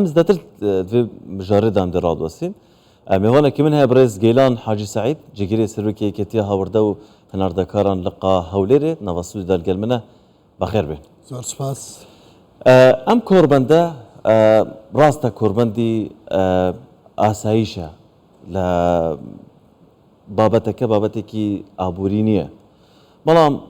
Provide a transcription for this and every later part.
زدتر في مجرد عم دراد وسين مهوانا كمان هي برز جيلان حاجي سعيد جيجيري سروكي كتيا هاوردو هناردا كاران لقا هوليري نفسو دال جلمنا بخير بين زور سپاس. ام كوربندا راستا كوربندي آسايشة ل بابتكي آبورينية بلام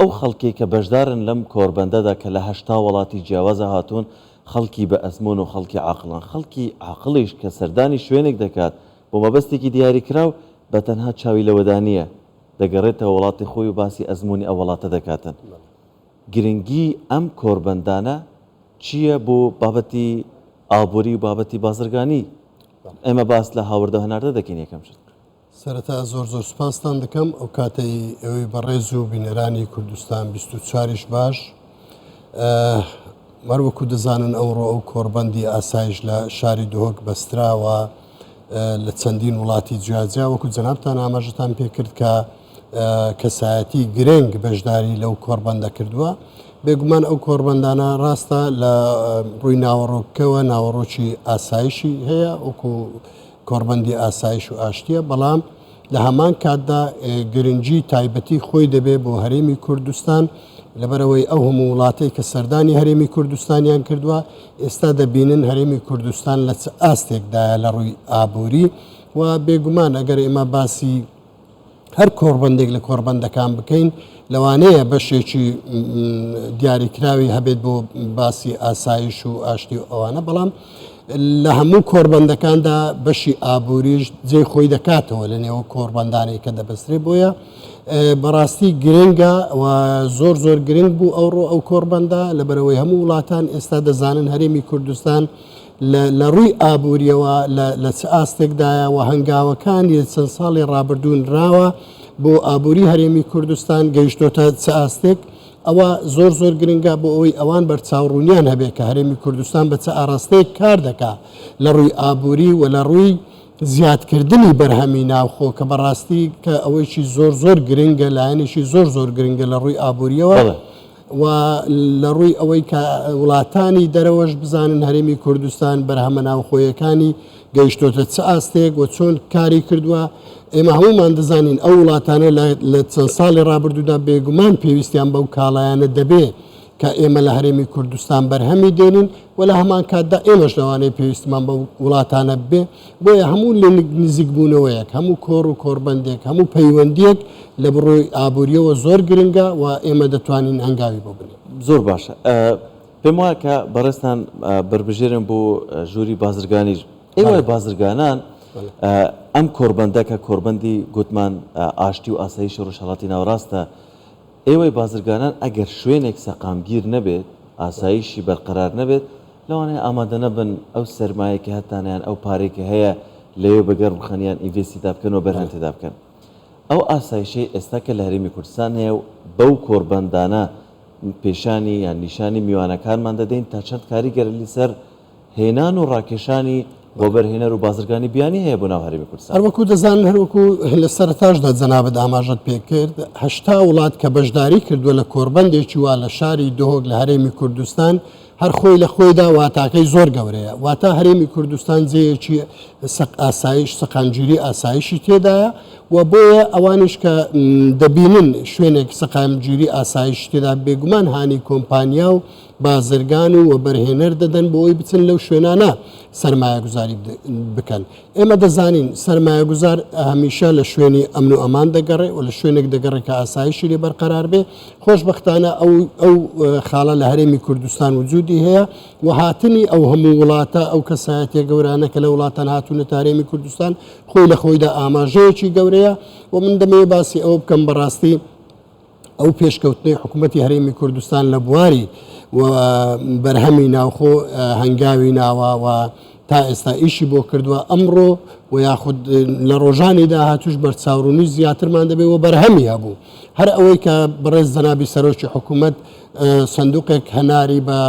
او خلقي كبجدارن لم كوربندا دا كلهشتا ولاتي جاوزا هاتون خلقي بأزمون وخلقي عقلا خلقي عقليش كسرداني شوينك دكات بما بستيكي دياري كراو بتنها تشاوي لودانية دقريتا ولاتي خوي باسي أزموني أولاتا دكاتن گرنگی ام کوربندانه چیه بو بابتی آبوری و بابتی بازرگانی اما باس له هاورده هنرده دکین یکم شد سرتا زور سپاستان دکم او کاتی اوی برزو بینرانی کردستان 24 باش مروکو دزانن اورو او کوربندی آسایش لشاری دوهک بسترا و لچندین ولاتی جیازیا وکو جنابتان آماجتان پیکرد که کەسایەتی گرنگ بەشداری لەو کۆربەندە کردووە بێگومان ئەو کۆربەندانە ڕاستە لە ڕووی ناوەڕۆکەوە ناوەڕۆکی ئاسایشی هەیە وەکو کۆربەندی ئاسایش و ئاشتیە بەڵام لە هەمان کاتدا گرنگی تایبەتی خۆی دەبێ بۆ هەرێمی کوردستان لەبەرەوەی ئەو هەموو وڵاتەی کە سەردانی هەرێمی کوردستانیان کردووە ئێستا دەبینن هەرێمی کوردستان لە چ ئاستێکدایە لە ڕووی ئابووری و بێگومان ئەگەر ئێمە باسی هەر کۆربەندێک لە کۆربەندەکان بکەین لەوانەیە بەشێکی دیاریکراوی هەبێت بۆ باسی ئاسایش و ئاشتی و ئەوانە بەڵام لە هەموو کۆربەندەکاندا بەشی ئابووریش جێی خۆی دەکاتەوە لە نێوە کۆربەندانێک کە دەبەسترێ بۆیە بەڕاستی گرنگە و زۆر گرنگ بوو ئەوڕۆ ئەو کۆربەندە لەبەرەوەی هەموو وڵاتان ئێستا دەزانن هەرێمی کوردستان لە ڕووی ئابووریەوە لە چ ئاستێکدایە و هەنگاوەکانی چەند ساڵی ڕابردوون راوە بۆ ئابووری هەرێمی کوردستان گەیشتۆتە چ ئاستێک ئەوە زۆر گرنگە بۆ ئەوەی ئەوان بەرچاوڕوونیان هەبێت کە هەرێمی کوردستان بە چ ئاراستەیەک کار دەکا لە ڕووی ئابووری و لە ڕووی زیادکردنی بەرهەمی ناوخۆ کە بەڕاستی کە ئەوەیشی زۆر گرنگە لایەنێکی زۆر گرنگە لە ڕووی ئابووریەوە و لە ڕووی ئەوەی کە وڵاتانی دەرەوەش بزانن هەرێمی کوردستان بەرهەمە ناوخۆیەکانی گەیشتۆتە چ ئاستێک و چۆن کاری کردووە ئێمە هەمومان دەزانین ئەو وڵاتانە لە چەند ساڵی ڕابردوودا بێگومان پێویستیان بەو کاڵایانە دەبێ کە ئێمە لە هەرێمی کوردستان بەرهەمی دێنین و لە هەمان کاتدا ئێمەش لەوانەیە پێویستمان بە وڵاتانە بێ بۆیە هەموو لە نزیک بوونەوەیەک هەموو کۆڕ و کۆربەندێک هەموو پەیوەندیەک لە بڕۆی ئابووریەوە زۆر گرنگە و ئێمە دەتوانین هەنگاوی بۆ بنێن زۆر باشە پێم وایە کە بەڕێستان بربژێرن بۆ ژووری بازرگانیش ئێوە بازرگانان ئەم کۆربەندە کە کۆربەندی گوتمان ئاشتی و ئاسایشی ڕۆژهەڵاتی ناوەڕاستە ئێوەی بازرگانان ئەگەر شوێنێک سەقامگیر نەبێت ئاسایشی بەرقەرار نەبێت لەوانەیە ئامادە نەبن ئەو سەرمایەکی هەتانیان ئەو پارێکی هەیە لەوێ بەگەر بخەنیان ئینڤێستیدا بکەن و بەرهەم تێدا بکەن ئەو ئاسایشەی ئێستا کە لە هەرێمی کوردستان هەیە و بەو کۆربەندانە پێشانی یان نیشانی میوانەکانمان دەدەین تا چەند کاریگەر لەسەر هێنان و ڕاکێشانی بۆ بەرهێنەر و بازرگانی بیانی هەیە بۆ ناو هەرێمی کوردستان هەروەکو دەزانن هەروەکو لە سەرتاشدا جەنابەت ئاماژەت پێکرد 80 وڵات کە بەشداری کردووە لە کۆربەندێکی وا لە شاری دۆهۆک لە هەرێمی کوردستان هەر خۆی لە خۆیدا واتاکەی زۆر گەورەیە واتە هەرێمی کوردستان جێیەکی ئاسایش سەقامگیری ئاسایشی تێدایە و بۆیە ئەوانش کە دەبینن شوێنێک سەقامگیری ئاسایش تێدا بێگومان هانی کۆمپانیا و بازرگان و بەرهێنەر دەدەن بۆ ئەوی بچن لەو شوێنانە سەرمایە گوزاری بکەن ئێمە دەزانین سەرمایە گوزار هەمیشە لە شوێنی ئەمن و ئەمان دەگەڕێ و لە شوێنێک دەگەڕێت کە ئاسایشی لێ بەرقەرار بێ خۆشبەختانە ئەو خاڵە لە هەرێمی کوردستان وجودی هەیە و هاتنی ئەو هەموو وڵاتە ئەو کەسایەتیە گەورانە کە لە وڵاتان هاتوونە تا هەرێمی کوردستان خۆی لە خۆیدا ئاماژەیەکی گەورەیە و من دەمەوێت باسی ئەوە بکەم بەڕاستی ئەو پێشکەوتنەی حکوومەتی هەرێمی کوردستان لە بواری و بەرهەمی ناوخۆ هەنگاوی ناوە و تا ئێستا ئیشی بۆ کردووە ئەمڕۆ و یاخود لە ڕۆژانی داهاتوش بەرچاوڕوونی زیاترمان دەبێت و بەرهەمی هەبوو هەر ئەوەی کە بەڕێز جەنابی سەرۆکی حکوومەت سندوقێک هەناری بە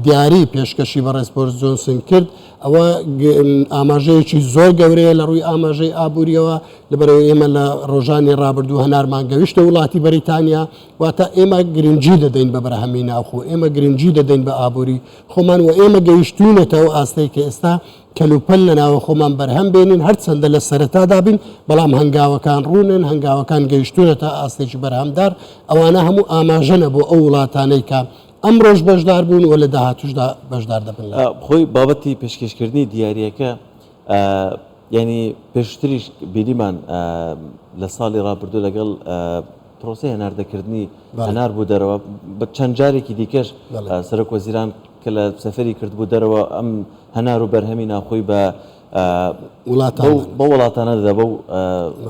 دیاری پێشکەشی بەڕێز بۆریس جۆنسن کرد ئەوە ئاماژەیەکی زۆر گەورەیە لە ڕووی ئاماژەی ئابوووریەوە لەبەرەوە ئێمە لە ڕۆژانی ڕابردوو هەنارمان گەویشتە وڵاتی بەریتانیا واتە ئێمە گرنگجی دەدەین بە بەرهەمی ناوخۆ ئێمە گرنگجی دەدەین بە ئابووری خۆمان و ئێمە گەیشتوونەتەوە ئاستەی کە ئێستا کەلوپەل لە ناوە خۆمان بەرهەم بێنین هەرچەندە لە سەرەتادا بین بەڵام هەنگاوەکان ڕوونن هەنگاوەکان گەیشتوونەتە ئاستێکی بەرهەمدار ئەوانە هەموو ئاماژەنە بۆ ئەو وڵاتانەی کە ئەمڕۆژ بەشدار بوون و لە داهاتوشدا بەشدار دەبن خۆی بابەتی پێشکەشکردنی دیارریەکە ینی پێشتریش بینیمان لە ساڵی ڕابردوو لەگەڵ پرۆسی هەناردەکردنی هەنار بوو دەرەوە بە چەند جارێکی دیکەش سەرۆک وەزیران کە لە سەفەری کرد بوو دەرەوە ئەم هەنار و بەرهەمی ناوخۆی بە وڵاتانە دەدا بەو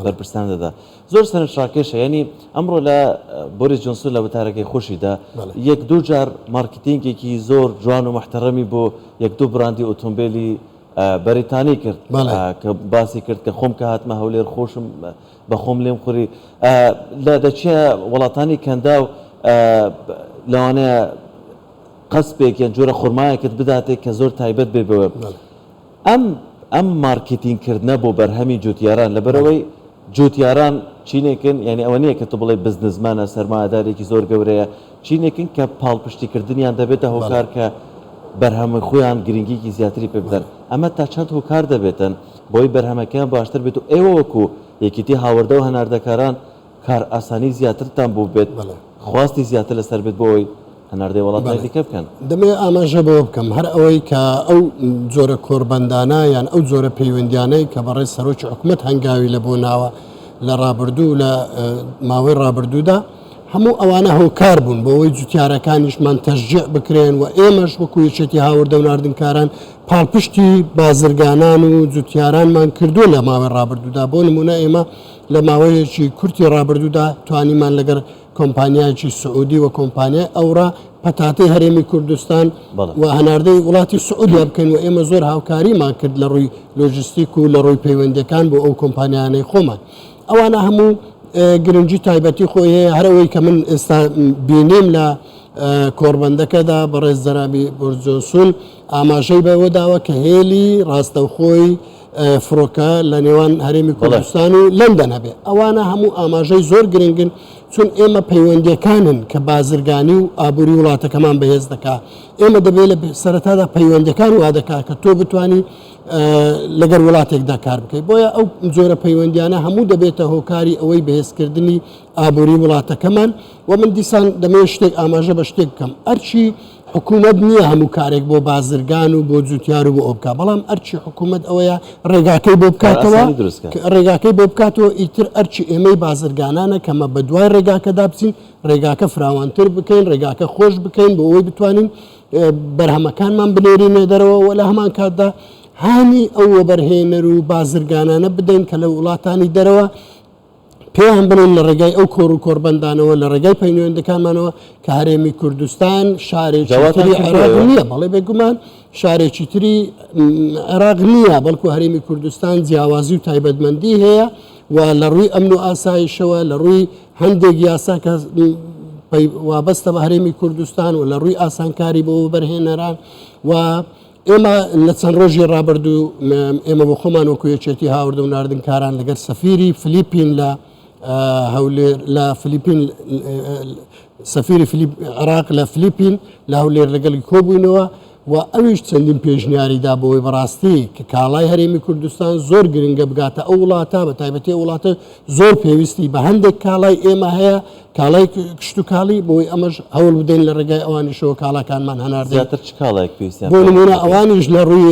بەرپرسان دەدا زۆر سەرنجڕاکێشە ینی ئەمڕۆ لە بۆریس جۆنسن لە وتارەکەی خۆشیدا یەک دوو جار مارکتینگێکی زۆر جوان و محتەرەمی بۆ یەک دوو براندی ئۆتۆمبیلی بەریتانی کرد کە باسی کرد کە خۆم کە هاتمە هەولێر خۆشم بە خۆم لێم خوری لە دەچێ وڵاتانی کەندا و لەوانەیە قەسبێک یان جۆرە خورمایەکت بداتێک کە زۆر تایبەت بێ بەوە ئەم مارکتینگکردنە بۆ بەرهەمی جوتیاران لەبەرەوەی جوتیاران چینێکن یعنی ئەوە نییە کە تو بڵێ بزنسمانە سەرمایهدارێکی زۆر گەورەیە چینێکن کە پاڵپشتیکردنیان دەبێتە هۆکار کە بەرهەمە خۆیان گرنگیکی زیاتری پێ بدەن ئەمە تا چەند هۆکار دەبێتن بۆی بەرهەمەکەیان باشتر بێت و ئێوە وەکو یەکیتی هاوردە و هەناردەکاران کار ئاسانی زیاترتان بوو بێت خواستی زیاتر لەسەر بێت بۆی هەناردەی وڵاتانی دیکە بکەن دەمێ ئاماژە بۆ بکەم هەر ئەوەی کە ئەو جۆرە کۆربەندانە یان ئەو جۆرە پەیوەندیانەی کە بەڕێز سەرۆکی حکوومەت هەنگاوی لە بۆ ناوە لە ڕابردوو لە ماوەی ڕابردوودا هەموو ئەوانە هۆکار بوون بۆ ئەوەی جوتیارەکانیشمان تەشجیع بکرێن و ئێمەش وەکو یەکێتی هاوردە و ناردنکاران پاڵپشتی بازرگانان و جوتیارانمان کردووە لە ماوەی ڕابردوودا بۆ نمونە ئێمە لە ماوەیەکی کورتی ڕابردوودا توانیمان لەگەر کۆمپانیایکی سعودی و کۆمپانیای ئەورا پەتاتەی هەرێمی کوردستان و هەناردەی وڵاتی سعودیا بکەین و ئێمە زۆر هاوکاریمان کرد لە ڕووی لۆجستیک و لە ڕووی پەیوەندەکان بۆ ئەو کۆمپانیانەی خۆمان ئەوانە هەموو گرنگجی تایبەتی خۆی هەیە هەرەوەی کە من ئێستا بینیم لە کۆربەندەکەدا بەڕێز جەنابی بۆریس جۆنسن ئاماژەی بەوە داوە کە هێلی ڕاستەوخۆی فرۆکە لە نێوان هەرێمی کوردستان و لەندەن هەبێ ئەوانە هەموو ئاماژەی زۆر گرنگن چون ئێمە پەیوەندەکانن کە بازرگانی و ئابووری وڵاتەکەمان بەهێز دەکا ئێمە دەبێت لە سەرەتادا پەیوەندەکان وا دەکا کە تۆ بتانی لەگەر وڵاتێکدا کار بکەیت بۆیە ئەو جۆرە پەیوەندیانە هەموو دەبێتە هۆکاری ئەوەی بەهێزکردنی ئابووری وڵاتەکەمان و من دیسان دەمێت شتێک ئاماژە بە شتێک بکەم ئەرچی حکوومەت نییە هەموو کارێک بۆ بازرگان و بۆ جوتیار و بۆ ئۆبکا بەڵام ئەرچی حکوومەت ئەوەیە ڕێگاکەی بۆ بکاتەوە ڕێگاکەی بۆ بکاتەوە ئیتر ئەرچی ئێمەی بازرگانانە کەمە بە دوای ڕێگاکەدا بچین ڕێگاکە فراوانتر بکەین ڕێگاکە خۆش بکەین بۆ ئەوەی بتوانین بەرهەمەکانمان بنێرینێ دەرەوە و لە هەمان کاتدا هانی ئەو وەبەرهێنەر و بازرگانانە بدەین کە لە وڵاتانی دەرەوە پێیان بڵێن لە ڕێگای ئەو کۆڕ و کۆربەندانەوە لە ڕێگای پەیوەندەکانمانەوە کە هەرێمی کوردستان شارێکی تری عێراق نییە بەڵێ بێگومان شارێکی تری عێراق نییە بەڵکو هەرێمی کوردستان جیاوازی و تایبەتمەندی هەیە و لە ڕووی ئەمن و ئاسایشەوە لە ڕووی هەندێک یاسا کە وابەستە بە هەرێمی کوردستان و لە ڕووی ئاسانکاری بۆ بەرهێنەران و ئێمە لە چەند ڕۆژی ڕابردوو ئێمە بۆ خۆمان وەکو یەکێتی هاوردە و ناردنکاران لەگەر سەفیری فلیپین لە هەولێر لە فلیپین سەفیری عێراق لە فلیپین لە هەولێر لەگەڵی کۆبوونەوە و ئەویش چەندین پێشنیاریدا بۆی بەڕاستی کە کاڵای هەرێمی کوردستان زۆر گرنگە بگاتە ئەو وڵاتە بە تایبەتی وڵاتە زۆر پێویستی بە هەندێک کاڵای ئێمە هەیە کاڵای کشت و کاڵی بۆی ئەمەش هەوڵ بدەین لە ڕێگای ئەوانیشەوە کاڵاکانمان هەناردێتتر چ کاڵێک پێویستیان بۆ نمونە ئەوانیش لە ڕووی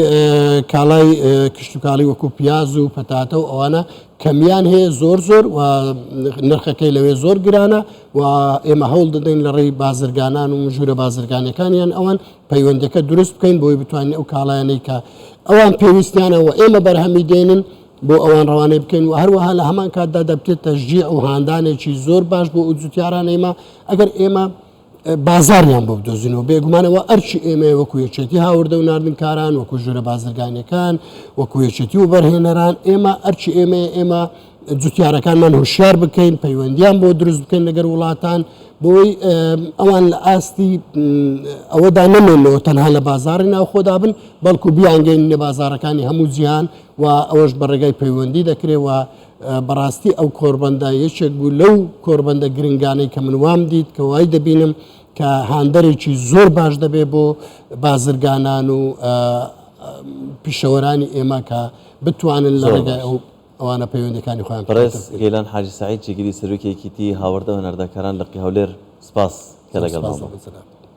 کاڵای کشت و کاڵی وەکو پیاز و پەتاتە و ئەوانە کەمیان هەیە زۆر و نرخەکەی لەوێ زۆر گرانە و ئێمە هەوڵ دەدەین لە ڕێی بازرگانان و ژوورە بازرگانەکانیان ئەوان پەیوەندەکە دروست بکەین بۆی بتوانین ئەو کاڵایانەی کە ئەوان پێویستیانەوە ئێمە بەرهەمی دێنن بۆ ئەوان ڕەوانەی بکەین و هەروەها لە هەمان کاتدا دەبێت تەشجیع و هاندانێکی زۆر باش بۆ ئوجوتیاران ئێمە ئەگەر ئێمە بازاریان بۆ بدۆزینەوە بێگومانەوە ئەرچی ئێمە وەکو یەکێتی هاوردە و ناردنکاران وەکو ژورە بازرگانیەکان وەکو یەکێتی و بەرهێنەران ئێمە ئەرچی ئێمە جوتیارەکانمان هوشیار بکەین پەیوەندیان بۆ دروست بکەین لەگەر وڵاتان بۆی ئەوان لە ئاستی ئەوەدا نەمێنەوە تەنها لە بازاری ناوخۆدا بن بەڵکو بیانگەین لە بازارەکانی هەموو جیهان و ئەوەش بەڕێگای پەیوەندی دەکرێت و بەڕاستی ئەو کۆربەندە یەکێک بوو لەو کۆربەندە گرنگانەی کە من وام دیت کە وای دەبینم کە هاندەرێکی زۆر باش دەبێت بۆ بازرگانان و پیشەوەرانی ئێمە کە بتوانن لە ڕێگای ئەوانە پەیوەندەکانی خۆیان بەڕێز گەیلان حاجی سعید جێگیری سەرۆکێکیتی هاوردە و نەردەکاران لە قی هەولێر سپاس کە لەگەڵ